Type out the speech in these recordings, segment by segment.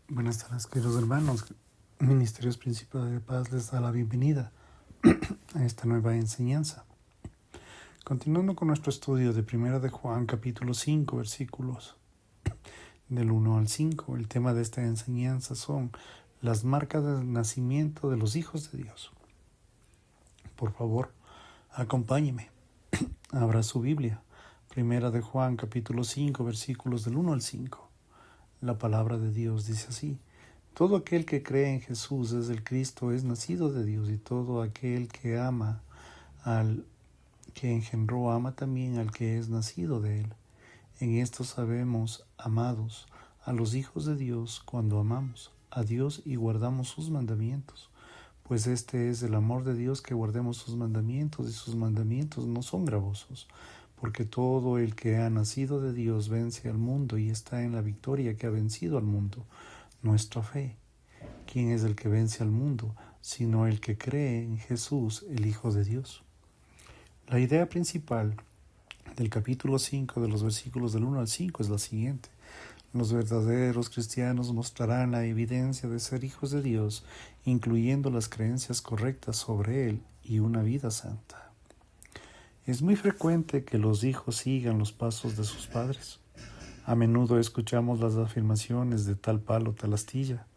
Buenas tardes, queridos hermanos. Ministerios Príncipe de Paz les da la bienvenida a esta nueva enseñanza. Continuando con nuestro estudio de Primera de Juan, capítulo 5, versículos del 1 al 5, el tema de esta enseñanza son las marcas del nacimiento de los hijos de Dios. Por favor, acompáñeme. Abra su Biblia. Primera de Juan, capítulo 5, versículos del 1 al 5. La palabra de Dios dice así: todo aquel que cree en Jesús es el Cristo, es nacido de Dios, y todo aquel que ama al que engendró, ama también al que es nacido de él. En esto sabemos, amados, a los hijos de Dios, cuando amamos a Dios y guardamos sus mandamientos. Pues este es el amor de Dios, que guardemos sus mandamientos, y sus mandamientos no son gravosos. Porque todo el que ha nacido de Dios vence al mundo y está en la victoria que ha vencido al mundo, nuestra fe. ¿Quién es el que vence al mundo, sino el que cree en Jesús, el Hijo de Dios? La idea principal del capítulo 5 de los versículos del 1 al 5 es la siguiente: los verdaderos cristianos mostrarán la evidencia de ser hijos de Dios, incluyendo las creencias correctas sobre Él y una vida santa. Es muy frecuente que los hijos sigan los pasos de sus padres. A menudo escuchamos las afirmaciones de tal palo, tal astilla,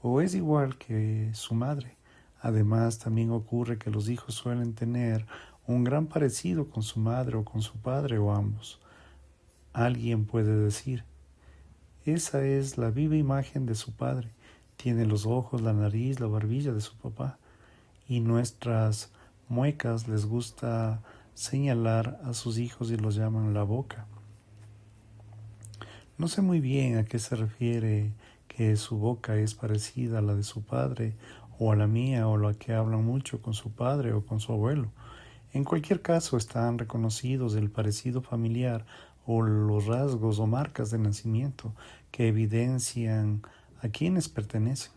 o es igual que su madre. Además, también ocurre que los hijos suelen tener un gran parecido con su madre o con su padre o ambos. Alguien puede decir: esa es la viva imagen de su padre. Tiene los ojos, la nariz, la barbilla de su papá. Y nuestras muecas les gusta señalar a sus hijos y los llaman la boca. No sé muy bien a qué se refiere que su boca es parecida a la de su padre o a la mía, o la que hablan mucho con su padre o con su abuelo. En cualquier caso, están reconocidos el parecido familiar o los rasgos o marcas de nacimiento que evidencian a quienes pertenecen.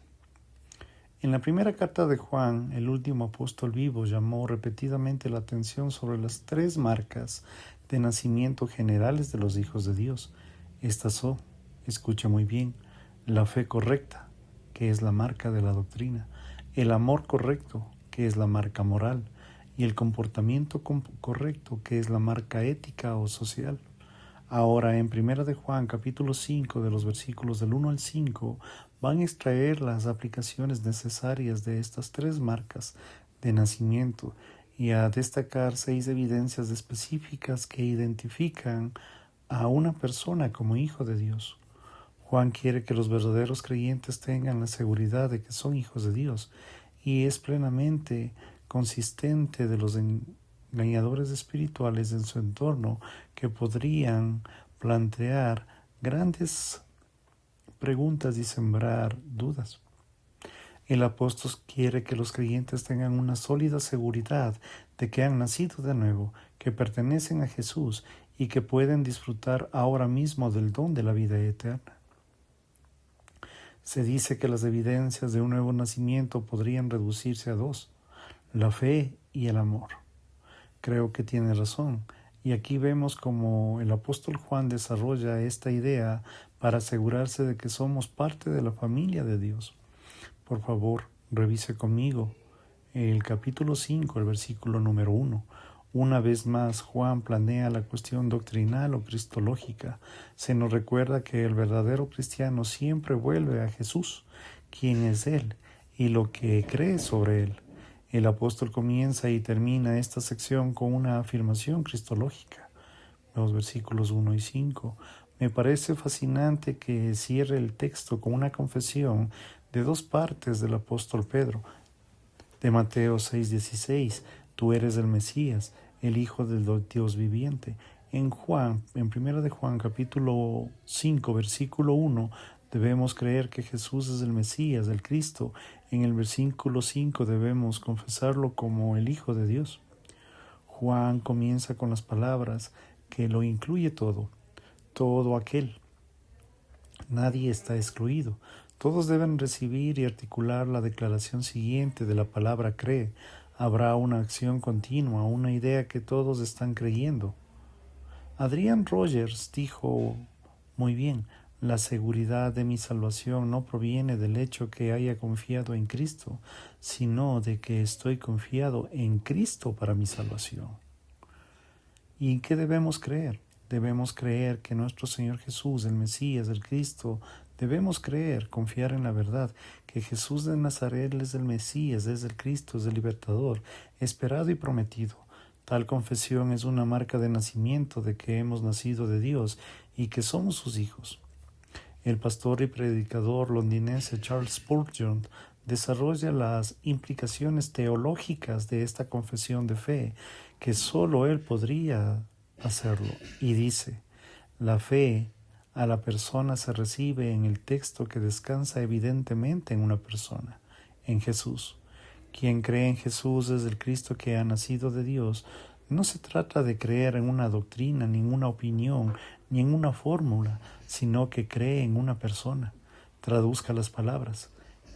En la primera carta de Juan, el último apóstol vivo llamó repetidamente la atención sobre las tres marcas de nacimiento generales de los hijos de Dios. Estas son, escucha muy bien, la fe correcta, que es la marca de la doctrina, el amor correcto, que es la marca moral, y el comportamiento correcto, que es la marca ética o social. Ahora, en 1 de Juan, capítulo 5, de los versículos del 1 al 5, van a extraer las aplicaciones necesarias de estas tres marcas de nacimiento y a destacar 6 evidencias específicas que identifican a una persona como hijo de Dios. Juan quiere que los verdaderos creyentes tengan la seguridad de que son hijos de Dios, y es plenamente consistente de los engañadores espirituales en su entorno que podrían plantear grandes preguntas y sembrar dudas. El apóstol quiere que los creyentes tengan una sólida seguridad de que han nacido de nuevo, que pertenecen a Jesús y que pueden disfrutar ahora mismo del don de la vida eterna. Se dice que las evidencias de un nuevo nacimiento podrían reducirse a 2, la fe y el amor. Creo que tiene razón, y aquí vemos cómo el apóstol Juan desarrolla esta idea para asegurarse de que somos parte de la familia de Dios. Por favor, revise conmigo el capítulo 5, el versículo número 1. Una vez más, Juan planea la cuestión doctrinal o cristológica. Se nos recuerda que el verdadero cristiano siempre vuelve a Jesús, quien es Él, y lo que cree sobre Él. El apóstol comienza y termina esta sección con una afirmación cristológica, los versículos 1 y 5. Me parece fascinante que cierre el texto con una confesión de 2 partes del apóstol Pedro. De Mateo 6:16, tú eres el Mesías, el Hijo del Dios viviente. En 1 de Juan capítulo 5, versículo 1, debemos creer que Jesús es el Mesías, el Cristo. En el versículo 5 debemos confesarlo como el Hijo de Dios. Juan comienza con las palabras que lo incluye todo aquel. Nadie está excluido. Todos deben recibir y articular la declaración siguiente de la palabra cree. Habrá una acción continua, una idea que todos están creyendo. Adrian Rogers dijo muy bien: La seguridad de mi salvación no proviene del hecho que haya confiado en Cristo, sino de que estoy confiado en Cristo para mi salvación. ¿Y qué debemos creer? Debemos creer que nuestro Señor Jesús, el Mesías, el Cristo, debemos creer, confiar en la verdad, que Jesús de Nazaret es el Mesías, es el Cristo, es el Libertador, esperado y prometido. Tal confesión es una marca de nacimiento de que hemos nacido de Dios y que somos sus hijos. El pastor y predicador londinense Charles Spurgeon desarrolla las implicaciones teológicas de esta confesión de fe, que sólo él podría hacerlo, y dice: la fe a la persona se recibe en el texto que descansa evidentemente en una persona, en Jesús. Quien cree en Jesús es el Cristo que ha nacido de Dios. No se trata de creer en una doctrina, ni en una opinión, ni en una fórmula, sino que cree en una persona. Traduzca las palabras.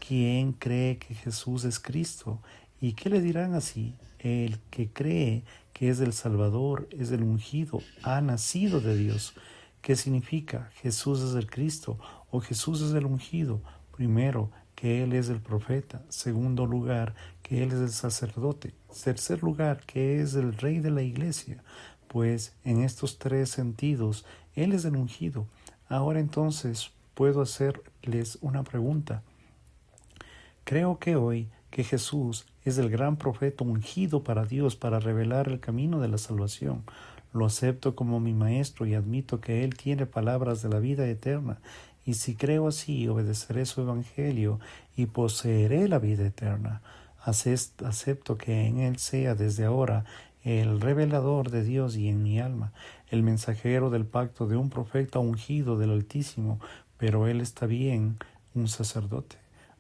¿Quién cree que Jesús es Cristo? ¿Y qué le dirán así? El que cree que es el Salvador, es el ungido, ha nacido de Dios. ¿Qué significa? Jesús es el Cristo o Jesús es el ungido. Primero, que Él es el profeta. Segundo lugar, que Él es el sacerdote. Tercer lugar, que es el rey de la iglesia. Pues en estos tres sentidos, Él es el ungido. Ahora entonces puedo hacerles una pregunta. Creo que hoy que Jesús es el gran profeta ungido para Dios para revelar el camino de la salvación. Lo acepto como mi maestro y admito que Él tiene palabras de la vida eterna. Y si creo así, obedeceré su evangelio y poseeré la vida eterna. Acepto que en Él sea desde ahora el revelador de Dios y en mi alma, el mensajero del pacto de un profeta ungido del Altísimo, pero Él está bien, un sacerdote.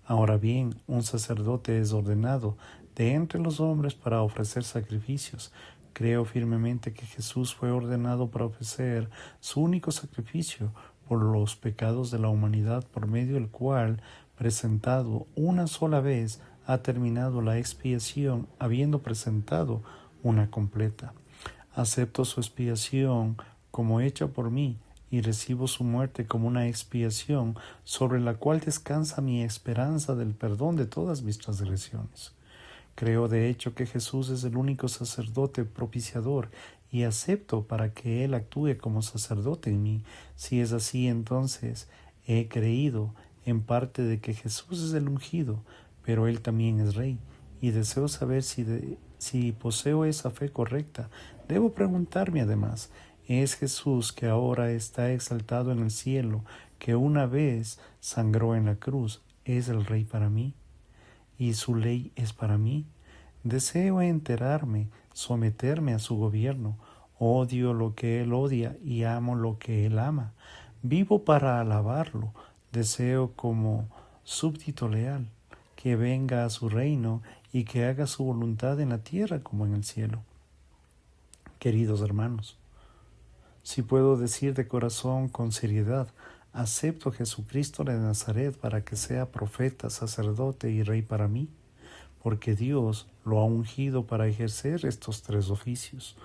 Ahora bien, un sacerdote es ordenado de entre los hombres para ofrecer sacrificios. Creo firmemente que Jesús fue ordenado para ofrecer su único sacrificio por los pecados de la humanidad, por medio del cual, presentado una sola vez, ha terminado la expiación, habiendo presentado una completa. Acepto su expiación como hecha por mí, y recibo su muerte como una expiación sobre la cual descansa mi esperanza del perdón de todas mis transgresiones. Creo de hecho que Jesús es el único sacerdote propiciador y acepto para que Él actúe como sacerdote en mí. Si es así, entonces he creído en parte de que Jesús es el ungido, pero Él también es Rey, y deseo saber si poseo esa fe correcta. Debo preguntarme además, ¿es Jesús que ahora está exaltado en el cielo, que una vez sangró en la cruz, es el Rey para mí? ¿Y su ley es para mí? Deseo enterarme, someterme a su gobierno. Odio lo que Él odia y amo lo que Él ama. Vivo para alabarlo. Deseo como súbdito leal que venga a su reino y que haga su voluntad en la tierra como en el cielo. Queridos hermanos, si puedo decir de corazón con seriedad, acepto a Jesucristo de Nazaret para que sea profeta, sacerdote y rey para mí, porque Dios lo ha ungido para ejercer estos tres oficios,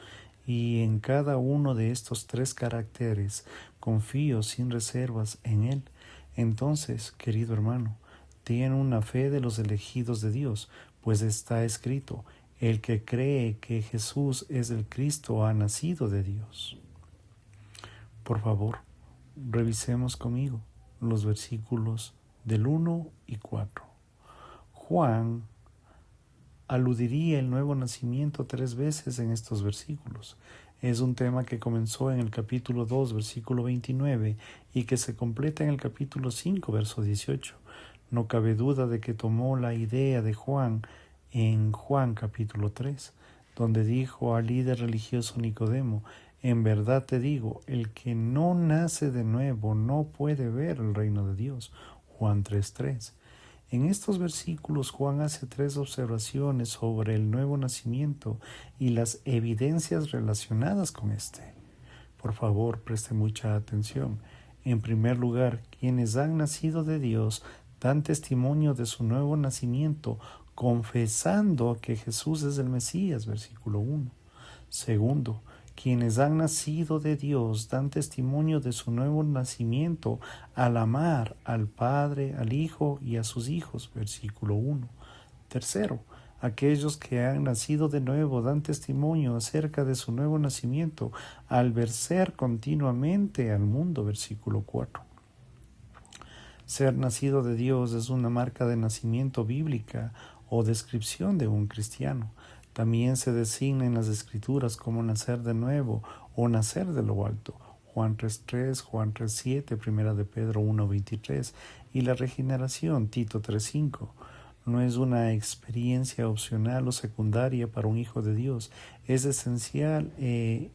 y en cada uno de estos tres caracteres confío sin reservas en Él. Entonces, querido hermano, ten una fe de los elegidos de Dios, pues está escrito: el que cree que Jesús es el Cristo ha nacido de Dios. Por favor, revisemos conmigo los versículos del 1 y 4. Juan aludiría el nuevo nacimiento 3 veces en estos versículos. Es un tema que comenzó en el capítulo 2, versículo 29, y que se completa en el capítulo 5, verso 18. No cabe duda de que tomó la idea de Juan en Juan capítulo 3, donde dijo al líder religioso Nicodemo: en verdad te digo, el que no nace de nuevo no puede ver el reino de Dios. Juan 3:3. En estos versículos Juan hace 3 observaciones sobre el nuevo nacimiento y las evidencias relacionadas con este. Por favor, preste mucha atención. En primer lugar, quienes han nacido de Dios dan testimonio de su nuevo nacimiento, confesando que Jesús es el Mesías, versículo 1. Segundo, Quienes han nacido de Dios dan testimonio de su nuevo nacimiento al amar al Padre, al Hijo y a sus hijos. Versículo 1. Tercero, aquellos que han nacido de nuevo dan testimonio acerca de su nuevo nacimiento al vencer continuamente al mundo. Versículo 4. Ser nacido de Dios es una marca de nacimiento bíblica o descripción de un cristiano. También se designa en las Escrituras como nacer de nuevo o nacer de lo alto. Juan 3.3, Juan 3.7, Primera de Pedro 1.23 y la regeneración, Tito 3.5. No es una experiencia opcional o secundaria para un hijo de Dios. Es esencial e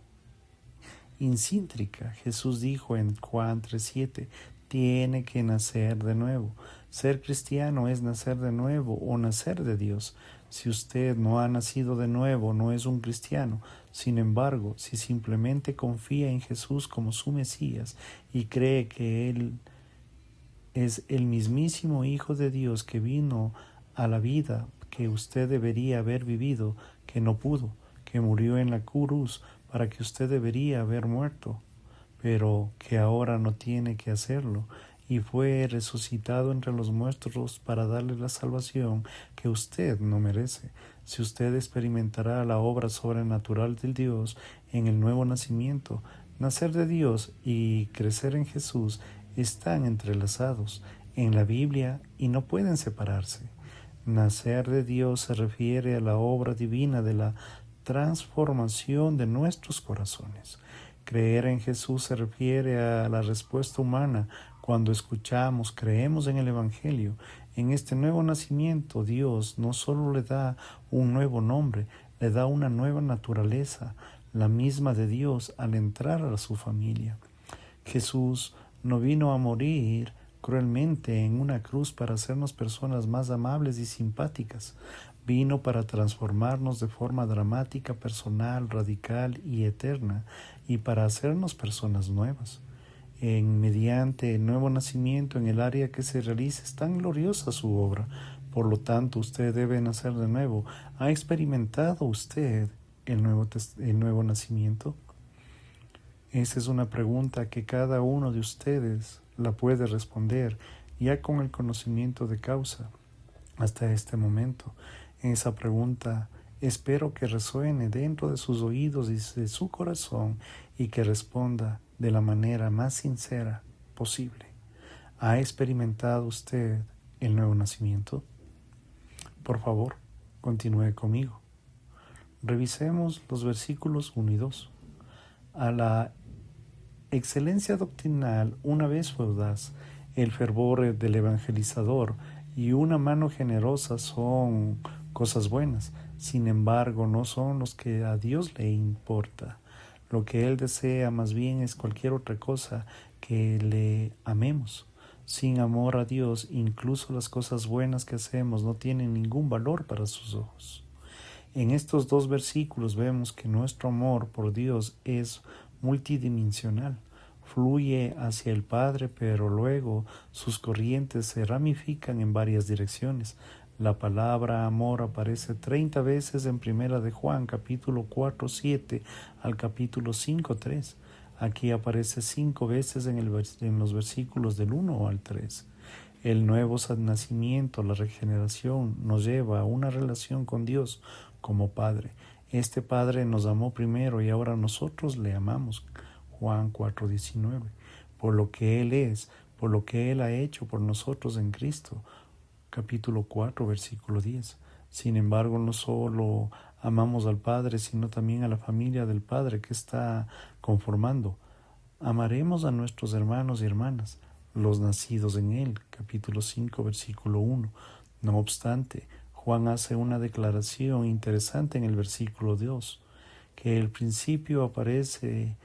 incíntrica. Jesús dijo en Juan 3.7, tiene que nacer de nuevo. Ser cristiano es nacer de nuevo o nacer de Dios. Si usted no ha nacido de nuevo, no es un cristiano. Sin embargo, si simplemente confía en Jesús como su Mesías y cree que Él es el mismísimo Hijo de Dios que vino a la vida que usted debería haber vivido, que no pudo, que murió en la cruz para que usted debería haber muerto, pero que ahora no tiene que hacerlo, y fue resucitado entre los muertos para darle la salvación que usted no merece. Si usted experimentará la obra sobrenatural del Dios en el nuevo nacimiento, nacer de Dios y crecer en Jesús están entrelazados en la Biblia y no pueden separarse. Nacer de Dios se refiere a la obra divina de la transformación de nuestros corazones. Creer en Jesús se refiere a la respuesta humana cuando escuchamos, creemos en el Evangelio. En este nuevo nacimiento, Dios no solo le da un nuevo nombre, le da una nueva naturaleza, la misma de Dios al entrar a su familia. Jesús no vino a morir cruelmente en una cruz para hacernos personas más amables y simpáticas. Vino para transformarnos de forma dramática, personal, radical y eterna, y para hacernos personas nuevas. Mediante el nuevo nacimiento en el área que se realiza es tan gloriosa su obra. Por lo tanto, usted debe nacer de nuevo. ¿Ha experimentado usted el nuevo nacimiento? Esa es una pregunta que cada uno de ustedes la puede responder ya con el conocimiento de causa hasta este momento. Esa pregunta espero que resuene dentro de sus oídos y de su corazón y que responda de la manera más sincera posible. ¿Ha experimentado usted el nuevo nacimiento? Por favor, continúe conmigo. Revisemos los versículos 1 y 2. A la excelencia doctrinal una vez fue audaz, el fervor del evangelizador y una mano generosa son cosas buenas. Sin embargo, no son los que a Dios le importa. Lo que Él desea más bien es cualquier otra cosa que le amemos. Sin amor a Dios, incluso las cosas buenas que hacemos no tienen ningún valor para sus ojos. En estos dos versículos vemos que nuestro amor por Dios es multidimensional. Fluye hacia el Padre, pero luego sus corrientes se ramifican en varias direcciones. La palabra amor aparece 30 veces en Primera de Juan, capítulo 4:7 al capítulo 5:3. Aquí aparece 5 veces en los versículos del 1 al 3. El nuevo nacimiento, la regeneración, nos lleva a una relación con Dios como Padre. Este Padre nos amó primero y ahora nosotros le amamos. Juan 4:19. Por lo que Él es, por lo que Él ha hecho por nosotros en Cristo. Capítulo 4, versículo 10. Sin embargo, no solo amamos al Padre, sino también a la familia del Padre que está conformando. Amaremos a nuestros hermanos y hermanas, los nacidos en Él. Capítulo 5, versículo 1. No obstante, Juan hace una declaración interesante en el versículo 2, que el principio aparece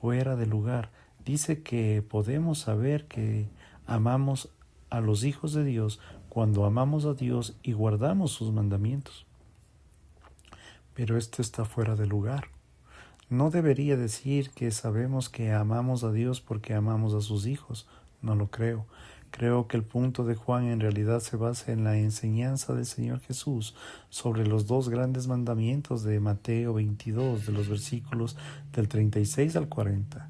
fuera de lugar. Dice que podemos saber que amamos a los hijos de Dios cuando amamos a Dios y guardamos sus mandamientos. Pero esto está fuera de lugar. No debería decir que sabemos que amamos a Dios porque amamos a sus hijos. No lo creo. Creo que el punto de Juan en realidad se basa en la enseñanza del Señor Jesús sobre los dos grandes mandamientos de Mateo 22, de los versículos del 36 al 40.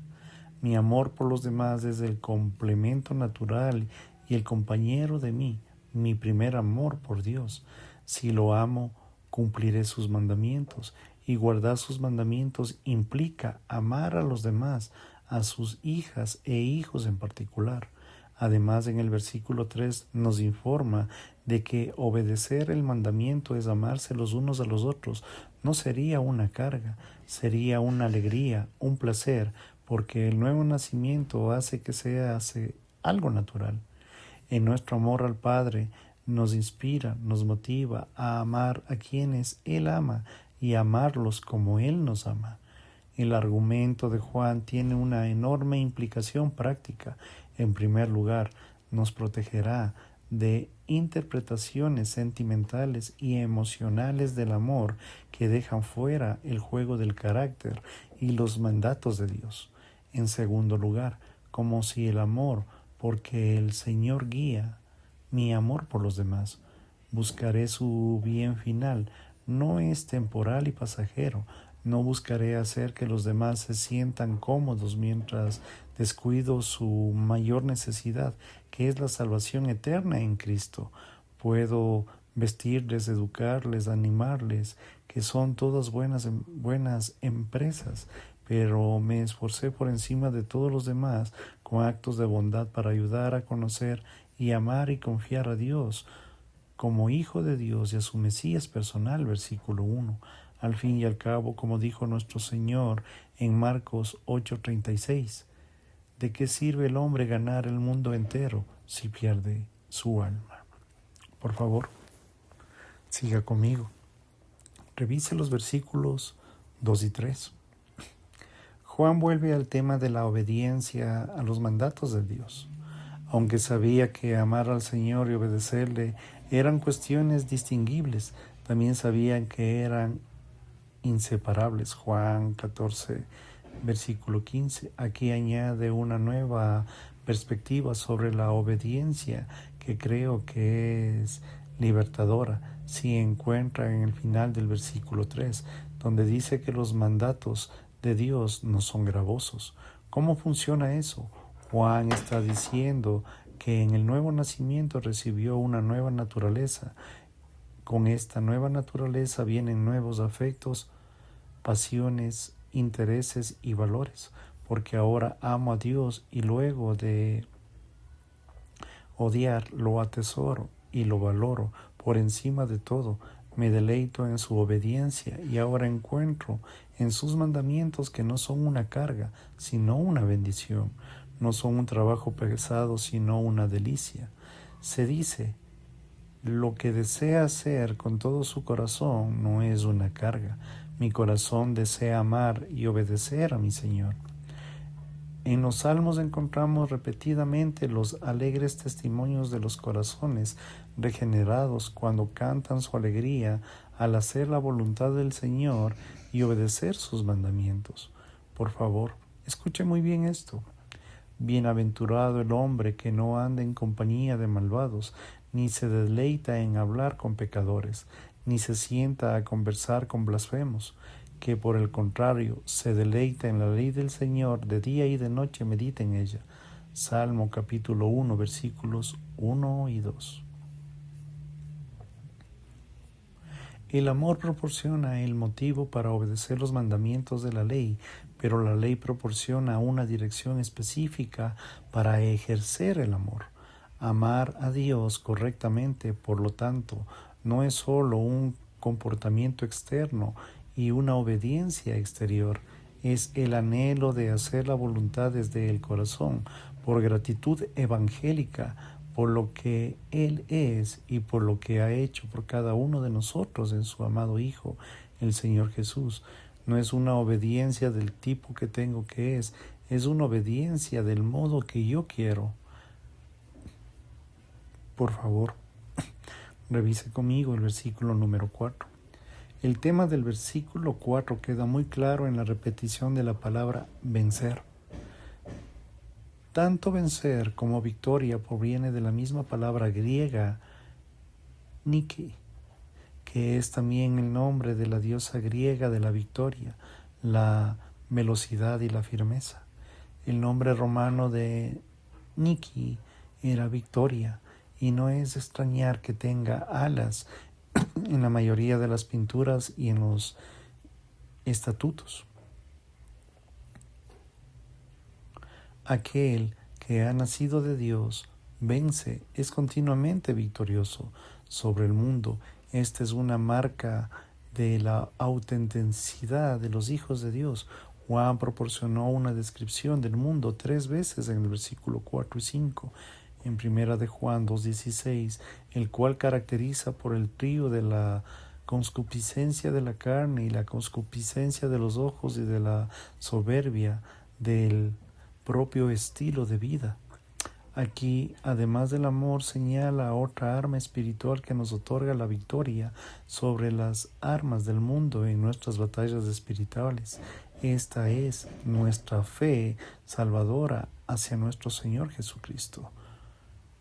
Mi amor por los demás es el complemento natural y el compañero de mi primer amor por Dios. Si lo amo, cumpliré sus mandamientos, y guardar sus mandamientos implica amar a los demás, a sus hijas e hijos en particular. Además, en el versículo 3 nos informa de que obedecer el mandamiento es amarse los unos a los otros. No sería una carga, sería una alegría, un placer, porque el nuevo nacimiento hace que sea algo natural. En nuestro amor al Padre nos inspira, nos motiva a amar a quienes Él ama y amarlos como Él nos ama. El argumento de Juan tiene una enorme implicación práctica. En primer lugar, nos protegerá de interpretaciones sentimentales y emocionales del amor que dejan fuera el juego del carácter y los mandatos de Dios. En segundo lugar, como si el amor, porque el Señor guía mi amor por los demás, buscaré su bien final, no es temporal y pasajero. No buscaré hacer que los demás se sientan cómodos mientras descuido su mayor necesidad, que es la salvación eterna en Cristo. Puedo vestirles, educarles, animarles, que son todas buenas empresas, pero me esforcé por encima de todos los demás con actos de bondad para ayudar a conocer y amar y confiar a Dios como Hijo de Dios y a su Mesías personal, versículo 1. Al fin y al cabo, como dijo nuestro Señor en Marcos 8:36, ¿de qué sirve el hombre ganar el mundo entero si pierde su alma? Por favor, siga conmigo. Revise los versículos 2 y 3. Juan vuelve al tema de la obediencia a los mandatos de Dios. Aunque sabía que amar al Señor y obedecerle eran cuestiones distinguibles, también sabían que eran inseparables. Juan 14, versículo 15. Aquí añade una nueva perspectiva sobre la obediencia que creo que es libertadora. Si encuentra en el final del versículo 3, donde dice que los mandatos de Dios no son gravosos. ¿Cómo funciona eso? Juan está diciendo que en el nuevo nacimiento recibió una nueva naturaleza. Con esta nueva naturaleza vienen nuevos afectos, pasiones, intereses y valores, porque ahora amo a Dios y luego de odiar lo atesoro y lo valoro por encima de todo. Me deleito en su obediencia y ahora encuentro en sus mandamientos que no son una carga, sino una bendición. No son un trabajo pesado, sino una delicia. Se dice, lo que desea hacer con todo su corazón no es una carga. Mi corazón desea amar y obedecer a mi Señor. En los Salmos encontramos repetidamente los alegres testimonios de los corazones regenerados cuando cantan su alegría al hacer la voluntad del Señor y obedecer sus mandamientos. Por favor, escuche muy bien esto. Bienaventurado el hombre que no anda en compañía de malvados, ni se deleita en hablar con pecadores, ni se sienta a conversar con blasfemos, que por el contrario se deleita en la ley del Señor, de día y de noche medita en ella. Salmo capítulo 1, versículos 1 y 2. El amor proporciona el motivo para obedecer los mandamientos de la ley, pero la ley proporciona una dirección específica para ejercer el amor. Amar a Dios correctamente, por lo tanto, no es solo un comportamiento externo y una obediencia exterior, es el anhelo de hacer la voluntad desde el corazón, por gratitud evangélica, por lo que Él es y por lo que ha hecho por cada uno de nosotros en su amado Hijo, el Señor Jesús. No es una obediencia del tipo que tengo que es una obediencia del modo que yo quiero. Por favor, revise conmigo el versículo número 4. El tema del versículo 4 queda muy claro en la repetición de la palabra vencer. Tanto vencer como victoria proviene de la misma palabra griega Nike, que es también el nombre de la diosa griega de la victoria, la velocidad y la firmeza. El nombre romano de Nike era Victoria, y no es de extrañar que tenga alas en la mayoría de las pinturas y en los estatutos. Aquel que ha nacido de Dios vence, es continuamente victorioso sobre el mundo. Esta es una marca de la autenticidad de los hijos de Dios. Juan proporcionó una descripción del mundo 3 veces en el versículo 4 y 5. En primera de Juan 2:16, el cual caracteriza por el trío de la concupiscencia de la carne y la concupiscencia de los ojos y de la soberbia del propio estilo de vida. Aquí, además del amor, señala otra arma espiritual que nos otorga la victoria sobre las armas del mundo en nuestras batallas espirituales. Esta es nuestra fe salvadora hacia nuestro Señor Jesucristo.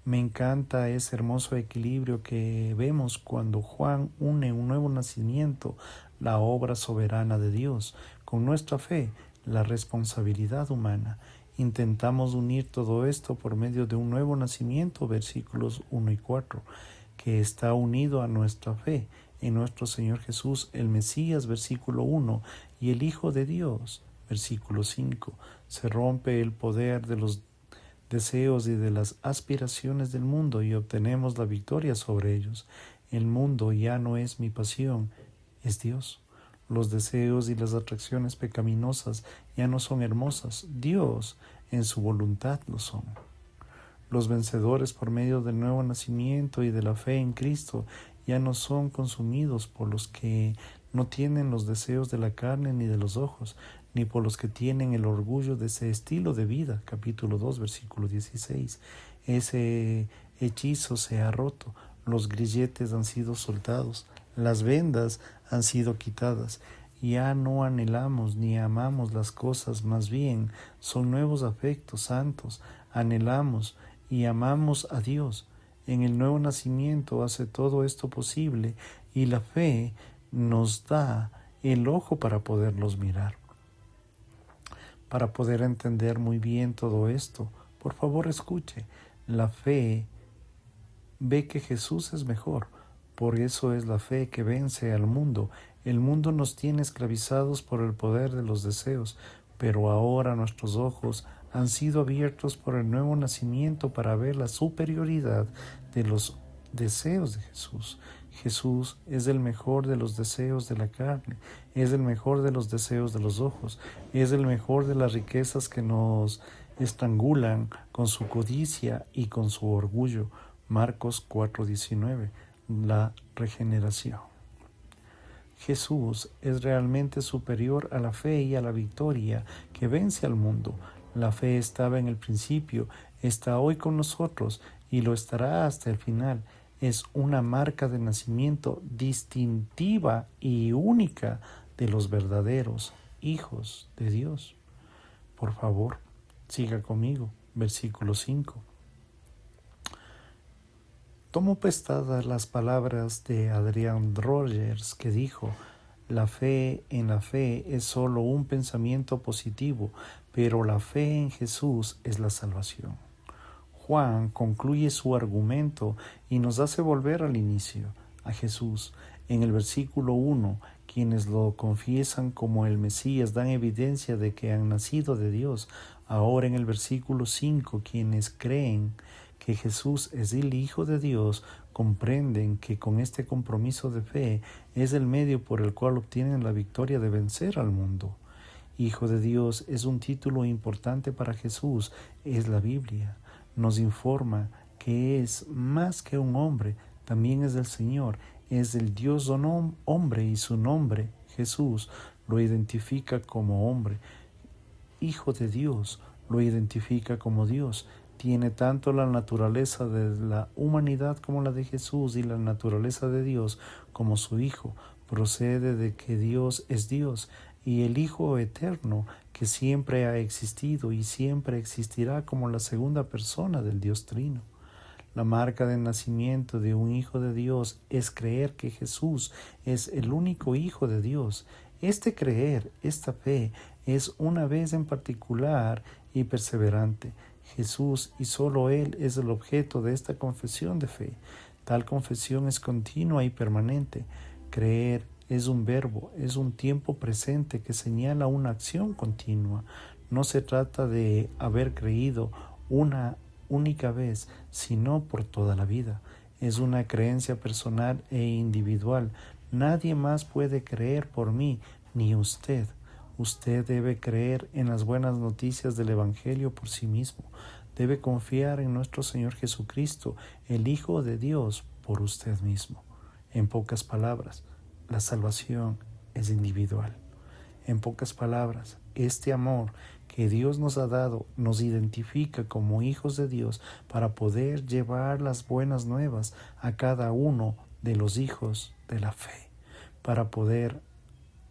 Me encanta ese hermoso equilibrio que vemos cuando Juan une un nuevo nacimiento, la obra soberana de Dios, con nuestra fe, la responsabilidad humana. Intentamos unir todo esto por medio de un nuevo nacimiento, versículos 1 y 4, que está unido a nuestra fe en nuestro Señor Jesús, el Mesías, versículo 1, y el Hijo de Dios, versículo 5. Se rompe el poder de los deseos y de las aspiraciones del mundo y obtenemos la victoria sobre ellos. El mundo ya no es mi pasión, es Dios. Los deseos y las atracciones pecaminosas ya no son hermosas, Dios en su voluntad lo son. Los vencedores por medio del nuevo nacimiento y de la fe en Cristo ya no son consumidos por los que no tienen los deseos de la carne ni de los ojos, ni por los que tienen el orgullo de ese estilo de vida. Capítulo 2, versículo 16. Ese hechizo se ha roto, los grilletes han sido soltados, las vendas han sido quitadas. Ya no anhelamos ni amamos las cosas, más bien son nuevos afectos santos. Anhelamos y amamos a Dios. En el nuevo nacimiento hace todo esto posible y la fe nos da el ojo para poderlos mirar. Para poder entender muy bien todo esto, por favor escuche. La fe ve que Jesús es mejor. Por eso es la fe que vence al mundo. El mundo nos tiene esclavizados por el poder de los deseos, pero ahora nuestros ojos han sido abiertos por el nuevo nacimiento para ver la superioridad de los deseos de Jesús. Jesús es el mejor de los deseos de la carne, es el mejor de los deseos de los ojos, es el mejor de las riquezas que nos estrangulan con su codicia y con su orgullo. Marcos 4:19. La regeneración. Jesús es realmente superior a la fe y a la victoria que vence al mundo. La fe estaba en el principio, está hoy con nosotros y lo estará hasta el final. Es una marca de nacimiento distintiva y única de los verdaderos hijos de Dios. Por favor, siga conmigo. Versículo 5. Tomo prestadas las palabras de Adrian Rogers que dijo: la fe en la fe es solo un pensamiento positivo, pero la fe en Jesús es la salvación. Juan concluye su argumento y nos hace volver al inicio, a Jesús. En el versículo 1, quienes lo confiesan como el Mesías dan evidencia de que han nacido de Dios. Ahora en el versículo 5, quienes creen que Jesús es el Hijo de Dios comprenden que con este compromiso de fe es el medio por el cual obtienen la victoria de vencer al mundo. Hijo de Dios es un título importante para Jesús. Es la Biblia. Nos informa que es más que un hombre, también es del Señor. Es el Dios hombre y su nombre, Jesús, lo identifica como hombre. Hijo de Dios lo identifica como Dios. Tiene tanto la naturaleza de la humanidad como la de Jesús y la naturaleza de Dios como su Hijo. Procede de que Dios es Dios y el Hijo eterno que siempre ha existido y siempre existirá como la segunda persona del Dios Trino. La marca de nacimiento de un hijo de Dios es creer que Jesús es el único Hijo de Dios. Este creer, esta fe, es una vez en particular y perseverante. Jesús y solo Él es el objeto de esta confesión de fe. Tal confesión es continua y permanente. Creer es un verbo, es un tiempo presente que señala una acción continua. No se trata de haber creído una única vez, sino por toda la vida. Es una creencia personal e individual. Nadie más puede creer por mí, ni usted. Usted debe creer en las buenas noticias del Evangelio por sí mismo. Debe confiar en nuestro Señor Jesucristo, el Hijo de Dios, por usted mismo. En pocas palabras, la salvación es individual. En pocas palabras, este amor que Dios nos ha dado nos identifica como hijos de Dios para poder llevar las buenas nuevas a cada uno de los hijos de la fe, para poder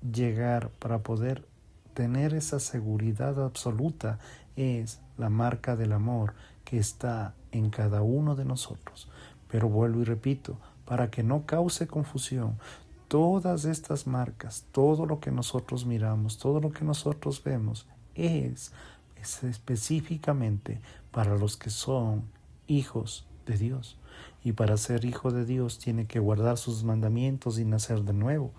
llegar, para poder tener esa seguridad absoluta. Es la marca del amor que está en cada uno de nosotros. Pero vuelvo y repito, para que no cause confusión, todas estas marcas, todo lo que nosotros miramos, todo lo que nosotros vemos, es específicamente para los que son hijos de Dios. Y para ser hijo de Dios tiene que guardar sus mandamientos y nacer de nuevo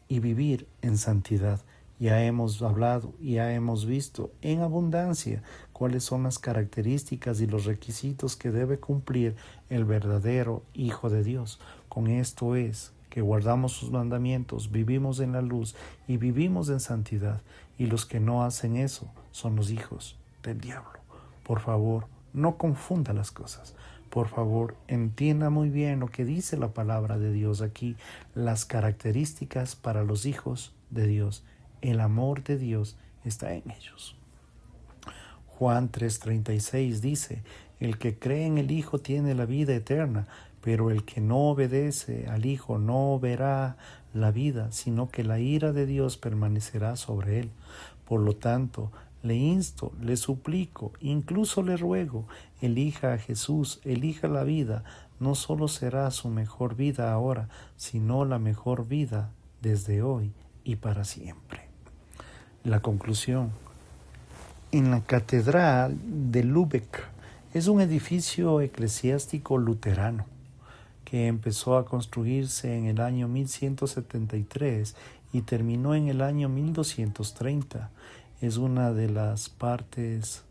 y vivir en santidad. Ya hemos hablado, ya hemos visto en abundancia cuáles son las características y los requisitos que debe cumplir el verdadero Hijo de Dios. Con esto es que guardamos sus mandamientos, vivimos en la luz y vivimos en santidad. Y los que no hacen eso son los hijos del diablo. Por favor, no confunda las cosas. Por favor, entienda muy bien lo que dice la palabra de Dios aquí, las características para los hijos de Dios. El amor de Dios está en ellos. Juan 3:36 dice, el que cree en el Hijo tiene la vida eterna, pero el que no obedece al Hijo no verá la vida, sino que la ira de Dios permanecerá sobre él. Por lo tanto, le insto, le suplico, incluso le ruego, elija a Jesús, elija la vida. No solo será su mejor vida ahora, sino la mejor vida desde hoy y para siempre. La conclusión. En la Catedral de Lübeck es un edificio eclesiástico luterano que empezó a construirse en el año 1173 y terminó en el año 1230. Es una de las partes.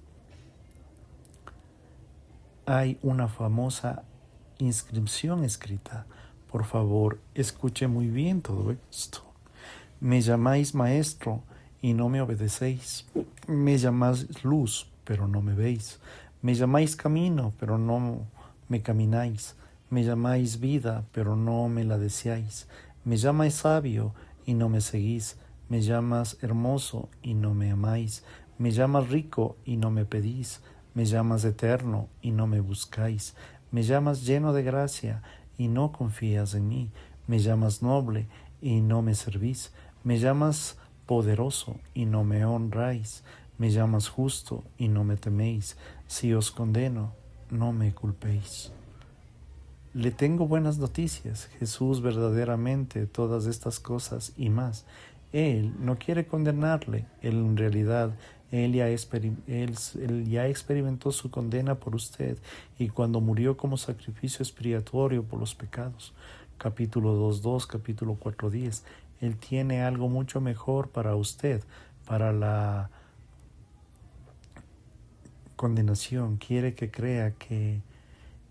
Hay una famosa inscripción escrita. Por favor, escuche muy bien todo esto. Me llamáis maestro y no me obedecéis. Me llamáis luz, pero no me veis. Me llamáis camino, pero no me camináis. Me llamáis vida, pero no me la deseáis. Me llamáis sabio y no me seguís. Me llamas hermoso y no me amáis. Me llamas rico y no me pedís. Me llamas eterno y no me buscáis. Me llamas lleno de gracia y no confías en mí. Me llamas noble y no me servís. Me llamas poderoso y no me honráis. Me llamas justo y no me teméis. Si os condeno, no me culpéis. Le tengo buenas noticias. Jesús verdaderamente todas estas cosas y más. Él no quiere condenarle. Él en realidad, él ya experimentó su condena por usted y cuando murió como sacrificio expiatorio por los pecados. Capítulo 2:2, capítulo 4:10. Él tiene algo mucho mejor para usted, para la condenación. Quiere que crea que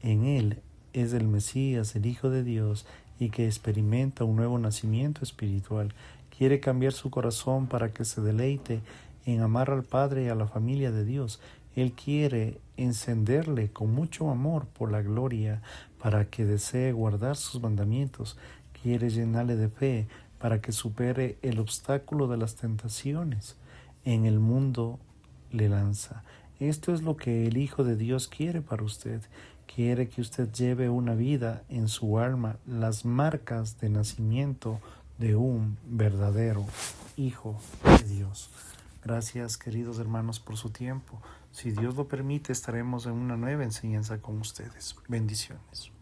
en Él es el Mesías, el Hijo de Dios, y que experimenta un nuevo nacimiento espiritual. Quiere cambiar su corazón para que se deleite en amar al Padre y a la familia de Dios. Él quiere encenderle con mucho amor por la gloria para que desee guardar sus mandamientos. Quiere llenarle de fe para que supere el obstáculo de las tentaciones en el mundo le lanza. Esto es lo que el Hijo de Dios quiere para usted. Quiere que usted lleve una vida en su alma, las marcas de nacimiento de un verdadero Hijo de Dios. Gracias, queridos hermanos, por su tiempo. Si Dios lo permite, estaremos en una nueva enseñanza con ustedes. Bendiciones.